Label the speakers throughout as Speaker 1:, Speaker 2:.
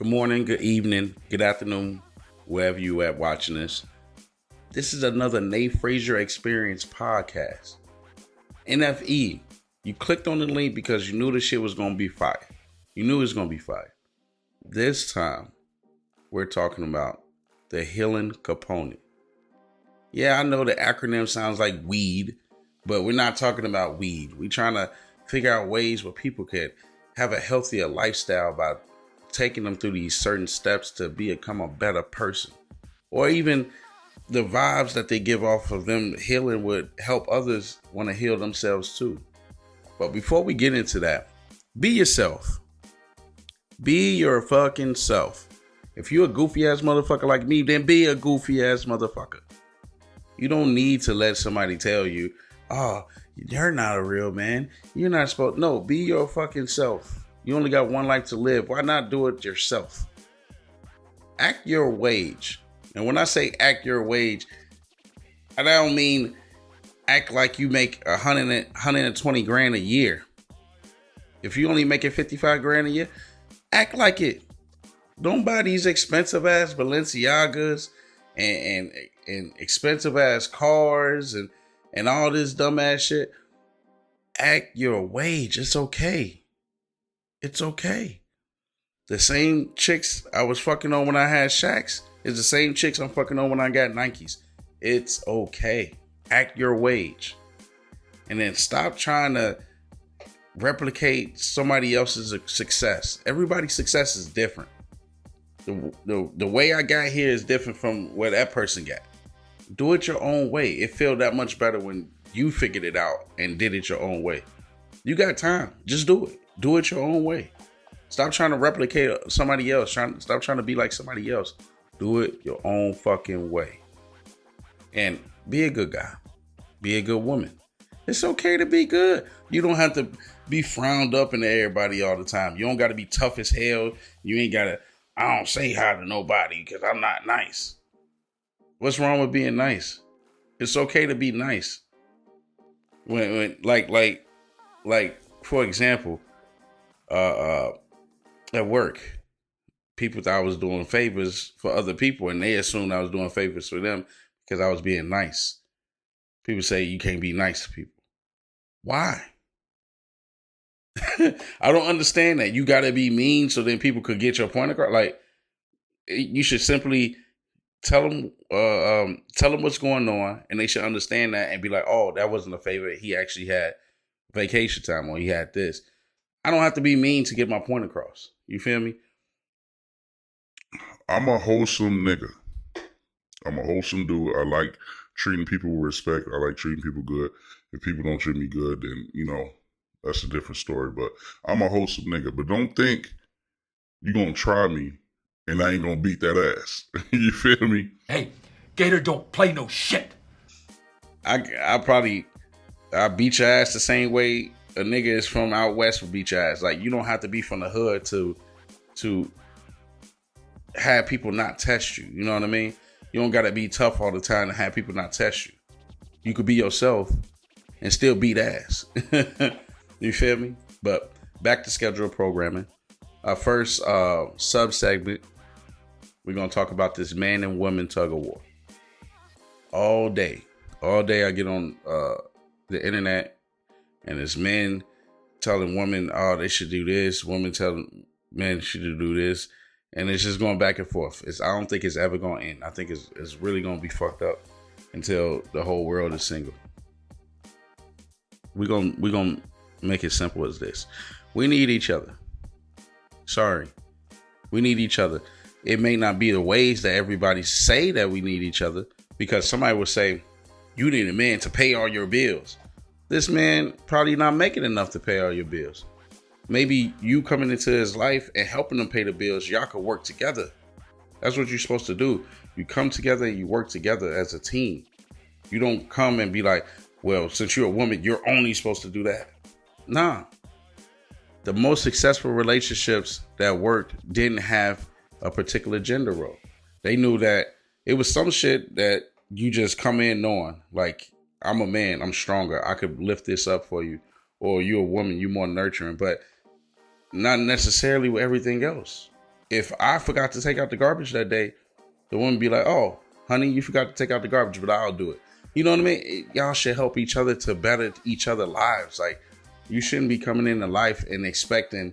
Speaker 1: Good morning, good evening, good afternoon, wherever you at watching this. This is another Nate Frazier Experience podcast. NFE. You clicked on the link because you knew the shit was gonna be fire. You knew it was gonna be fire. This time, we're talking about the healing component. Yeah, I know the acronym sounds like weed, but we're not talking about weed. We're trying to figure out ways where people can have a healthier lifestyle by taking them through these certain steps to become a better person. Or even the vibes that they give off of them healing would help others want to heal themselves too. But before we get into that, be yourself. Be your fucking self. If you're a goofy ass motherfucker like me, then be a goofy ass motherfucker. You don't need to let somebody tell you, oh, you're not a real man. You're not supposed. No, be your fucking self. You only got one life to live. Why not do it yourself? Act your wage. And when I say act your wage, I don't mean act like you make 120 grand a year. If you only making 55 grand a year, act like it. Don't buy these expensive ass Balenciagas and expensive ass cars and all this dumb ass shit. Act your wage. It's okay. It's okay. The same chicks I was fucking on when I had Shaqs is the same chicks I'm fucking on when I got Nikes. It's okay. Act your wage. And then stop trying to replicate somebody else's success. Everybody's success is different. The way I got here is different from where that person got. Do it your own way. It felt that much better when you figured it out and did it your own way. You got time. Just do it. Do it your own way. Stop trying to replicate somebody else. Stop trying to be like somebody else. Do it your own fucking way. And be a good guy. Be a good woman. It's okay to be good. You don't have to be frowned up into everybody all the time. You don't got to be tough as hell. You ain't got to, I don't say hi to nobody because I'm not nice. What's wrong with being nice? It's okay to be nice. When like for example, at work, people thought I was doing favors for other people and they assumed I was doing favors for them because I was being nice. People say you can't be nice to people. Why? I don't understand that. You got to be mean so then people could get your point across. Like, you should simply tell them what's going on, and they should understand that and be like, oh, that wasn't a favor. He actually had vacation time, or he had this. I don't have to be mean to get my point across. You feel me?
Speaker 2: I'm a wholesome nigga. I'm a wholesome dude. I like treating people with respect. I like treating people good. If people don't treat me good, then, that's a different story. But I'm a wholesome nigga. But don't think you're going to try me and I ain't going to beat that ass. You feel me?
Speaker 3: Hey, Gator don't play no shit.
Speaker 1: I beat your ass the same way a nigga is from out west would beat your ass. Like, you don't have to be from the hood to have people not test you. You know what I mean? You don't got to be tough all the time to have people not test you. You could be yourself and still beat ass. You feel me? But back to scheduled programming. Our first sub-segment, we're going to talk about this man and woman tug of war. All day I get on the internet and it's men telling women, oh, they should do this. Women telling men should do this. And it's just going back and forth. I don't think it's ever going to end. I think it's really going to be fucked up until the whole world is single. We're going to make it simple as this. We need each other. Sorry. We need each other. It may not be the ways that everybody say that we need each other, because somebody will say, you need a man to pay all your bills. This man probably not making enough to pay all your bills. Maybe you coming into his life and helping him pay the bills, y'all could work together. That's what you're supposed to do. You come together and you work together as a team. You don't come and be like, well, since you're a woman, you're only supposed to do that. Nah. The most successful relationships that worked didn't have a particular gender role. They knew that it was some shit that you just come in knowing, like, I'm a man, I'm stronger, I could lift this up for you. Or you're a woman, you're more nurturing, but not necessarily with everything else. if I forgot to take out the garbage that day, the woman be like, "Oh, honey, you forgot to take out the garbage, but I'll do it." You know what I mean? Y'all should help each other to better each other's lives. Like, you shouldn't be coming into life and expecting,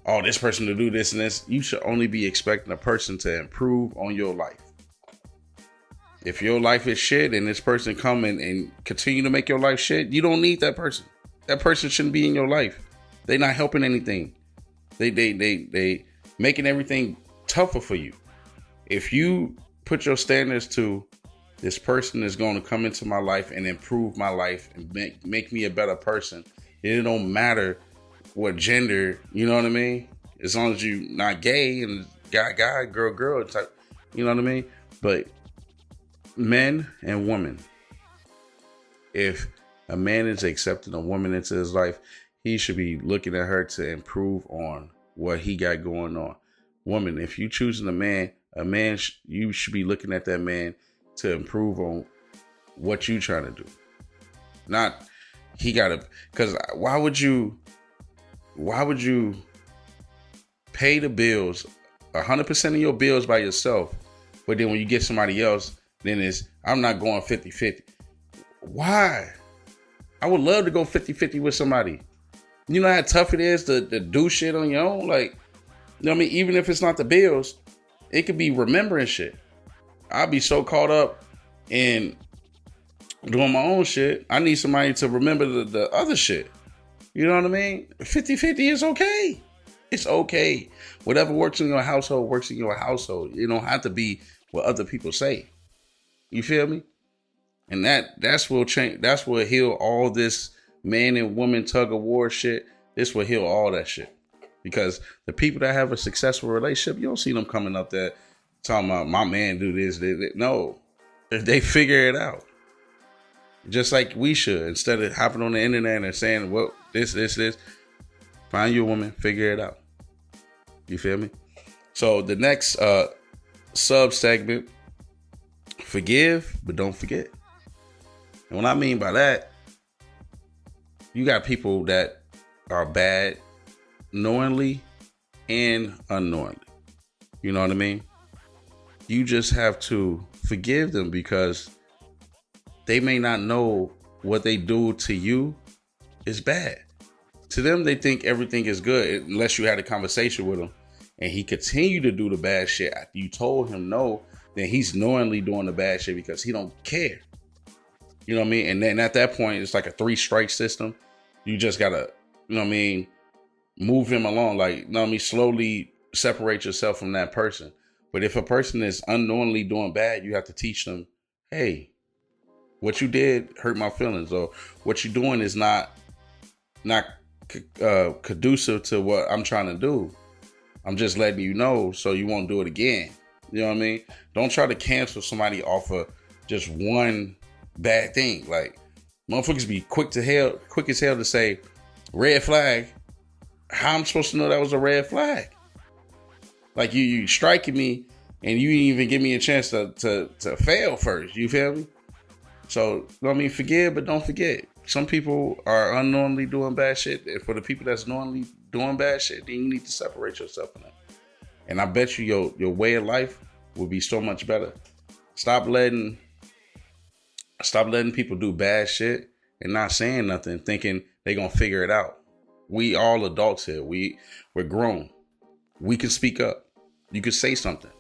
Speaker 1: oh, this person to do this and this. You should only be expecting a person to improve on your life. If your life is shit and this person come and continue to make your life shit, you don't need that person. That person shouldn't be in your life. They not helping anything. They making everything tougher for you. If you put your standards to, this person is going to come into my life and improve my life and make me a better person, it don't matter what gender, you know what I mean? As long as you not gay and guy, girl type, you know what I mean? But men and women, if a man is accepting a woman into his life, he should be looking at her to improve on what he got going on. Woman, if you choosing a man, you should be looking at that man to improve on what you trying to do. Not he gotta, because why would you pay the bills, 100% of your bills by yourself, but then when you get somebody else, then it's, I'm not going 50-50. Why? I would love to go 50-50 with somebody. You know how tough it is to do shit on your own? Like, you know what I mean? Even if it's not the bills, it could be remembering shit. I'll be so caught up in doing my own shit. I need somebody to remember the other shit. You know what I mean? 50-50 is okay. It's okay. Whatever works in your household works in your household. You don't have to be what other people say. You feel me? And that's what change. That's what heal all this man and woman tug of war shit. This will heal all that shit. Because the people that have a successful relationship, you don't see them coming up there talking about my man do this. No, they figure it out. Just like we should. Instead of hopping on the internet and saying, well, this. Find your woman, figure it out. You feel me? So the next sub segment, forgive, but don't forget. And what I mean by that, you got people that are bad knowingly and unknowingly. You know what I mean? You just have to forgive them because they may not know what they do to you is bad. To them, they think everything is good unless you had a conversation with him and he continued to do the bad shit after you told him no, then he's knowingly doing the bad shit because he don't care. You know what I mean? And then at that point, it's like a 3-strike system. You just gotta, you know what I mean, move him along. Like, you know what I mean, slowly separate yourself from that person. But if a person is unknowingly doing bad, you have to teach them, hey, what you did hurt my feelings, or what you're doing is not conducive to what I'm trying to do. I'm just letting you know so you won't do it again. You know what I mean? Don't try to cancel somebody off of just one bad thing. Like, motherfuckers be quick as hell to say red flag. How I'm supposed to know that was a red flag? Like, you striking me and you didn't even give me a chance to fail first. You feel me? So, you know what I mean? Forgive, but don't forget. Some people are unknowingly doing bad shit. And for the people that's knowingly doing bad shit, then you need to separate yourself from that. And I bet you your way of life will be so much better. Stop letting people do bad shit and not saying nothing, thinking they gonna figure it out. We all adults here. We're grown. We can speak up. You can say something.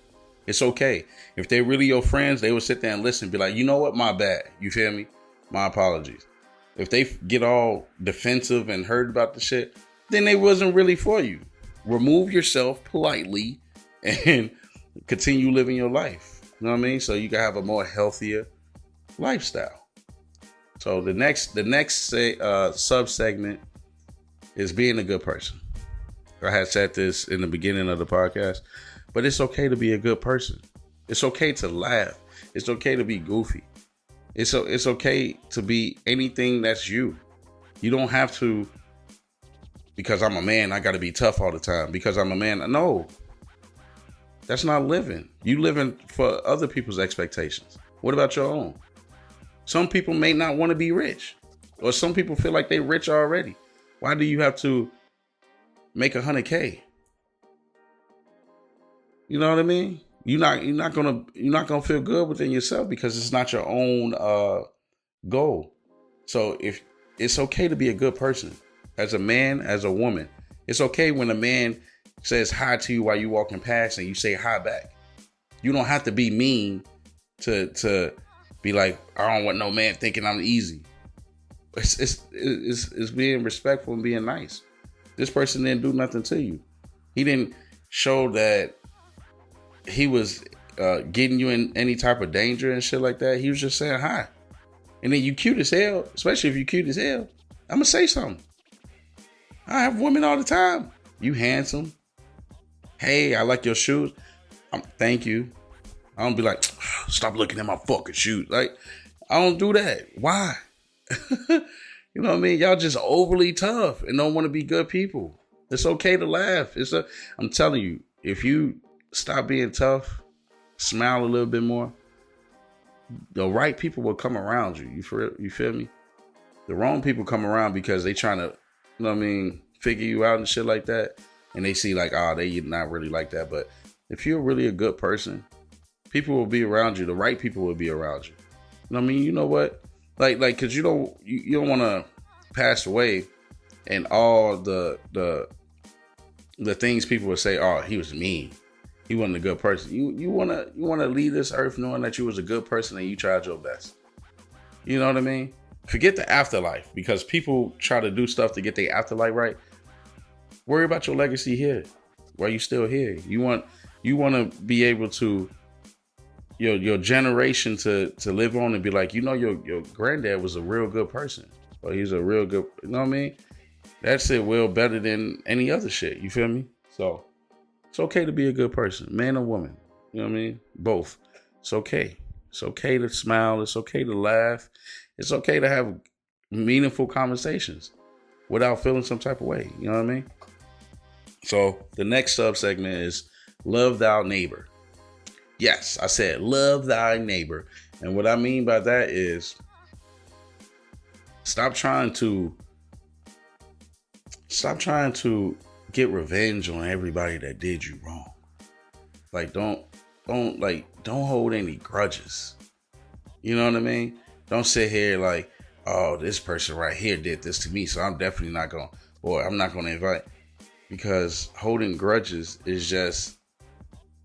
Speaker 1: It's okay. If they're really your friends, they will sit there and listen and be like, you know what? My bad. You feel me? My apologies. If they get all defensive and hurt about the shit, then they wasn't really for you. Remove yourself politely and continue living your life. You know what I mean? So you can have a more healthier lifestyle. So the next sub segment is being a good person. I had said this in the beginning of the podcast, but it's okay to be a good person. It's okay to laugh. It's okay to be goofy. It's okay to be anything that's you. You don't have to, because I'm a man, I got to be tough all the time. Because I'm a man, no. That's not living. You living for other people's expectations. What about your own? Some people may not want to be rich. Or some people feel like they're rich already. Why do you have to make $100K? You know what I mean? You're not gonna feel good within yourself because it's not your own goal. So if it's okay to be a good person as a man, as a woman, it's okay when a man says hi to you while you walking past and you say hi back. You don't have to be mean to be like, I don't want no man thinking I'm easy. It's being respectful and being nice. This person didn't do nothing to you. He didn't show that he was getting you in any type of danger and shit like that. He was just saying hi. And then you cute as hell, especially if you cute as hell, I'm going to say something. I have women all the time. You handsome. Hey, I like your shoes. Thank you. I don't be like, stop looking at my fucking shoes. Like, I don't do that. Why? You know what I mean? Y'all just overly tough and don't want to be good people. It's okay to laugh. I'm telling you, if you stop being tough, smile a little bit more, the right people will come around you. You feel me? The wrong people come around because they trying to, you know what I mean, figure you out and shit like that. And they see like, they not really like that. But if you're really a good person, people will be around you. The right people will be around you. You know what I mean? You know what? Like, cause you don't want to pass away and all the things people would say, he was mean. He wasn't a good person. You wanna leave this earth knowing that you was a good person and you tried your best. You know what I mean? Forget the afterlife because people try to do stuff to get their afterlife right. Worry about your legacy here while you still here. You want to be able to your generation to live on and be like, your granddad was a real good person. Or he's a real good, you know what I mean? That's it well better than any other shit. You feel me? So it's okay to be a good person, man or woman. You know what I mean? Both. It's okay. It's okay to smile. It's okay to laugh. It's okay to have meaningful conversations without feeling some type of way. You know what I mean? So the next sub-segment is love thy neighbor. Yes, I said love thy neighbor. And what I mean by that is stop trying to get revenge on everybody that did you wrong. Like don't hold any grudges. You know what I mean? Don't sit here like, this person right here did this to me, so I'm definitely not going, or I'm not going to invite. Because holding grudges is just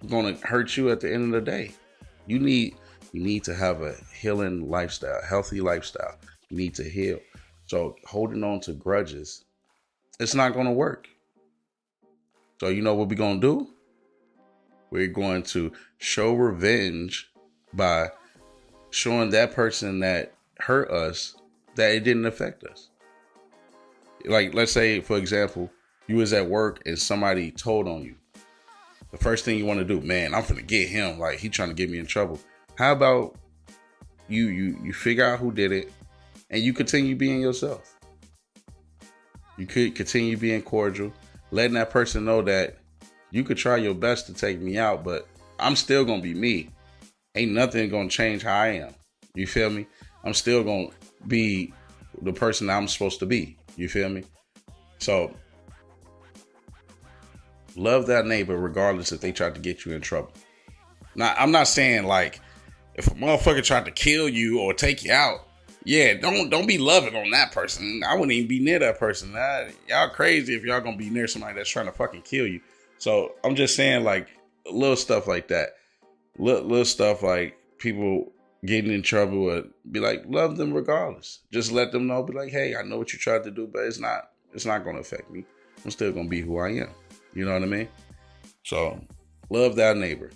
Speaker 1: going to hurt you at the end of the day. You need to have a healing lifestyle, healthy lifestyle. You need to heal. So holding on to grudges, it's not going to work. So you know what we're going to do? We're going to show revenge by showing that person that hurt us that it didn't affect us. Like, let's say, for example, you was at work and somebody told on you. The first thing you want to do, man, I'm finna get him. Like, he trying to get me in trouble. How about you figure out who did it and you continue being yourself? You could continue being cordial, letting that person know that you could try your best to take me out, but I'm still going to be me. Ain't nothing going to change how I am. You feel me? I'm still going to be the person I'm supposed to be. You feel me? So love that neighbor regardless if they tried to get you in trouble. Now, I'm not saying like if a motherfucker tried to kill you or take you out, yeah, don't be loving on that person. I wouldn't even be near that person. Y'all crazy if y'all gonna be near somebody that's trying to fucking kill you. So I'm just saying like little stuff like that. Little stuff like people getting in trouble or be like, love them regardless. Just let them know, be like, hey, I know what you tried to do, but it's not gonna affect me. I'm still gonna be who I am. You know what I mean? So love that neighbor.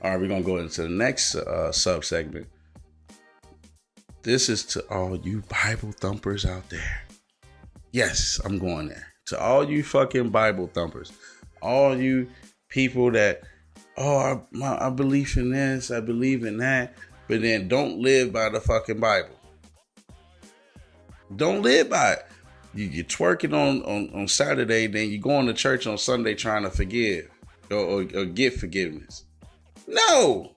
Speaker 1: All right, we're gonna go into the next sub-segment. This is to all you Bible thumpers out there. Yes, I'm going there. To all you fucking Bible thumpers. All you people that, I believe in this, I believe in that, but then don't live by the fucking Bible. Don't live by it. You're twerking on Saturday, then you going to church on Sunday trying to forgive or get forgiveness. No.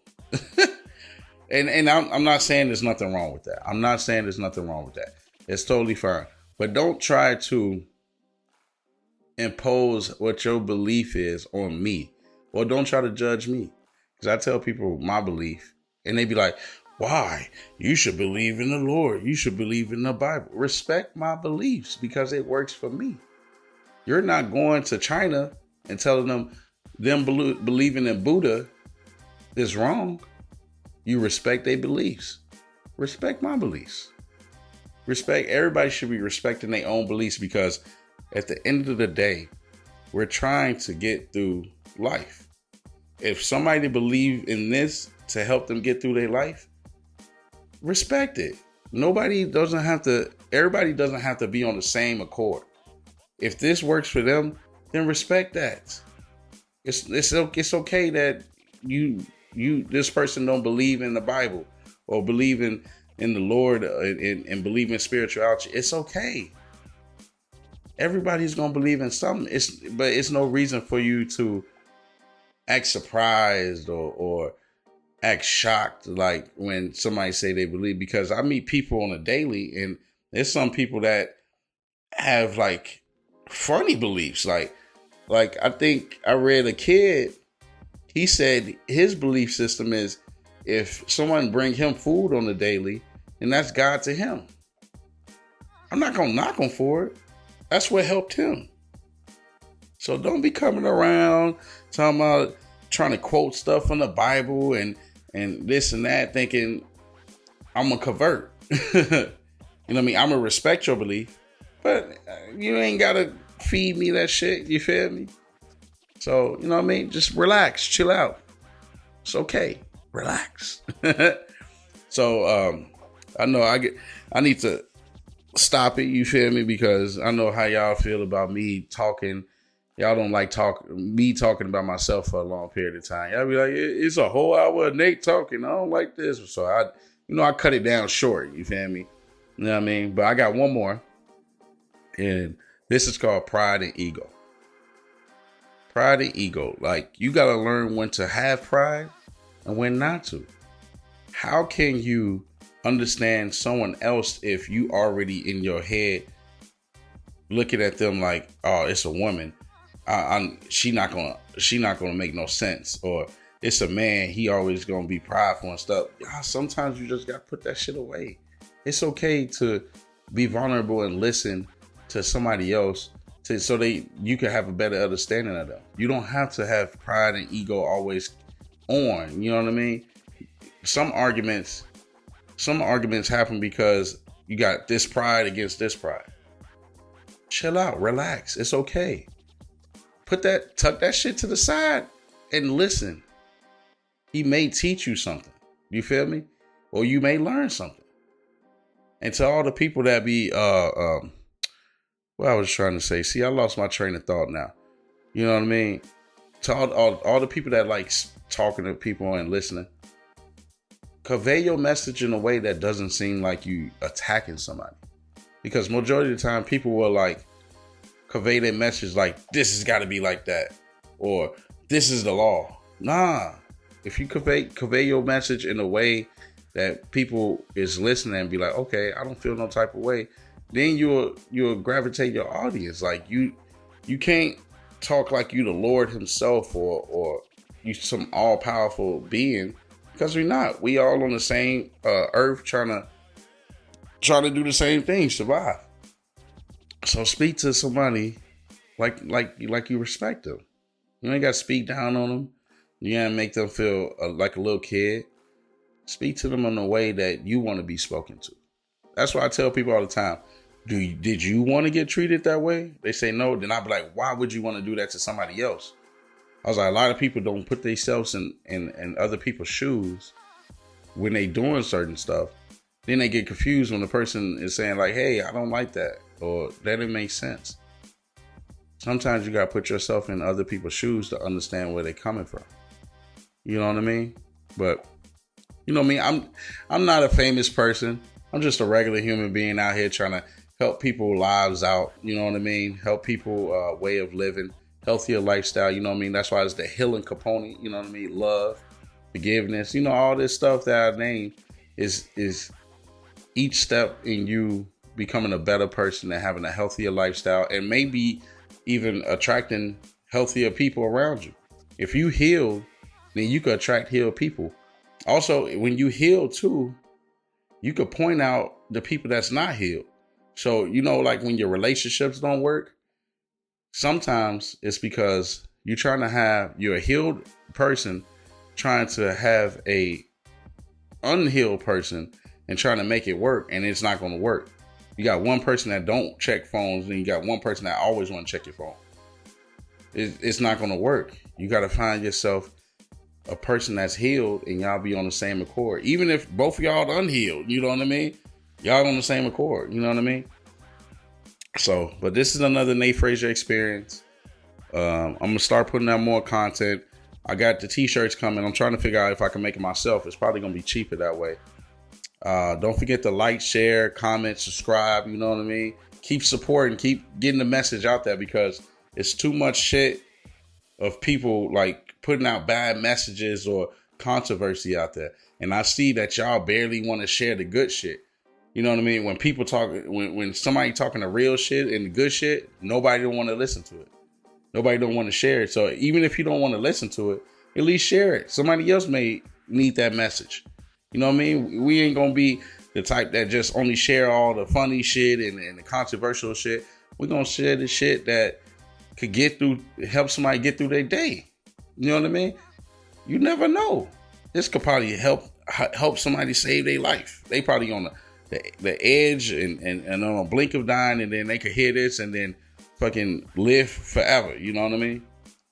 Speaker 1: And I'm not saying there's nothing wrong with that. I'm not saying there's nothing wrong with that. It's totally fine. But don't try to impose what your belief is on me or don't try to judge me. Because I tell people my belief and they be like, why? You should believe in the Lord. You should believe in the Bible. Respect my beliefs because it works for me. You're not going to China and telling them believing in Buddha is wrong. You respect their beliefs. Respect my beliefs. Everybody should be respecting their own beliefs because at the end of the day, we're trying to get through life. If somebody believe in this to help them get through their life, respect it. Everybody doesn't have to be on the same accord. If this works for them, then respect that. It's okay that this person don't believe in the Bible or believe in the Lord and believe in spirituality. It's okay. Everybody's gonna believe in something. But it's no reason for you to act surprised or act shocked like when somebody say they believe, because I meet people on a daily and there's some people that have like funny beliefs. Like I think I read a kid, he said his belief system is if someone bring him food on the daily, then that's God to him. I'm not gonna knock him for it. That's what helped him. So don't be coming around talking about trying to quote stuff from the Bible and this and that, thinking I'm gonna convert. You know what I mean? I'm gonna respect your belief, but you ain't gotta feed me that shit. You feel me? So, you know what I mean? Just relax, chill out. It's okay. Relax. So, I know I need to stop it. You feel me? Because I know how y'all feel about me talking. Y'all don't like me talking about myself for a long period of time. Y'all be like, it's a whole hour of Nate talking. I don't like this. So I cut it down short. You feel me? You know what I mean? But I got one more. And this is called pride and ego. Pride and ego. Like, you got to learn when to have pride and when not to. How can you understand someone else if you already in your head looking at them like, oh, it's a woman. She not gonna make no sense. Or it's a man, he always gonna be prideful and stuff. Sometimes you just gotta put that shit away. It's okay to be vulnerable and listen to somebody else so you can have a better understanding of them. You don't have to have pride and ego always on. You know what I mean? Some arguments happen because you got this pride against this pride. Chill out, relax. It's okay. Tuck that shit to the side and listen. He may teach you something. You feel me? Or you may learn something. And to all the people that be, what I was trying to say. See, I lost my train of thought now. You know what I mean? To all the people that like talking to people and listening, convey your message in a way that doesn't seem like you attacking somebody. Because majority of the time, people will like convey their message like, this has got to be like that, or this is the law. Nah. If you convey your message in a way that people is listening and be like, okay, I don't feel no type of way, then you'll gravitate your audience. Like you can't talk like you the Lord himself or you some all powerful being, because we're not. We all on the same earth trying to do the same thing, survive. So speak to somebody like you respect them. You ain't got to speak down on them. You gotta make them feel like a little kid. Speak to them in a way that you want to be spoken to. That's why I tell people all the time, did you want to get treated that way? They say no. Then I'll be like, why would you want to do that to somebody else? I was like, a lot of people don't put themselves in other people's shoes when they doing certain stuff. Then they get confused when the person is saying like, hey, I don't like that, or that didn't make sense. Sometimes you got to put yourself in other people's shoes to understand where they're coming from. You know what I mean? But, you know what I mean? I'm not a famous person. I'm just a regular human being out here trying to help people lives out. You know what I mean? Help people way of living, healthier lifestyle. You know what I mean? That's why it's the healing component. You know what I mean? Love, forgiveness. You know, all this stuff that I named is each step in you becoming a better person and having a healthier lifestyle, and maybe even attracting healthier people around you. If you heal, then you could attract healed people. Also, when you heal too, you could point out the people that's not healed. So, like when your relationships don't work, sometimes it's because you're a healed person trying to have a unhealed person and trying to make it work, and it's not going to work. You got one person that don't check phones, and you got one person that always want to check your phone. It's not going to work. You got to find yourself a person that's healed, and y'all be on the same accord. Even if both of y'all are unhealed, you know what I mean? Y'all on the same accord, you know what I mean? So, but this is another Nate Frazier experience. I'm going to start putting out more content. I got the t-shirts coming. I'm trying to figure out if I can make it myself. It's probably going to be cheaper that way. Don't forget to like, share, comment, subscribe. You know what I mean? Keep supporting, keep getting the message out there, because it's too much shit of people like putting out bad messages or controversy out there. And I see that y'all barely want to share the good shit. You know what I mean? When people talk, when somebody talking the real shit and the good shit, nobody don't want to listen to it. Nobody don't want to share it. So even if you don't want to listen to it, at least share it. Somebody else may need that message. You know what I mean? We ain't going to be the type that just only share all the funny shit and the controversial shit. We're going to share the shit that could help somebody get through their day. You know what I mean? You never know. This could probably help somebody save their life. They probably on the edge and on a blink of dying, and then they could hear this and then fucking live forever. You know what I mean?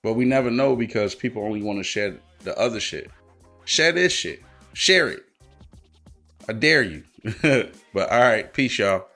Speaker 1: But we never know, because people only want to share the other shit. Share this shit. Share it. I dare you. But all right, peace, y'all.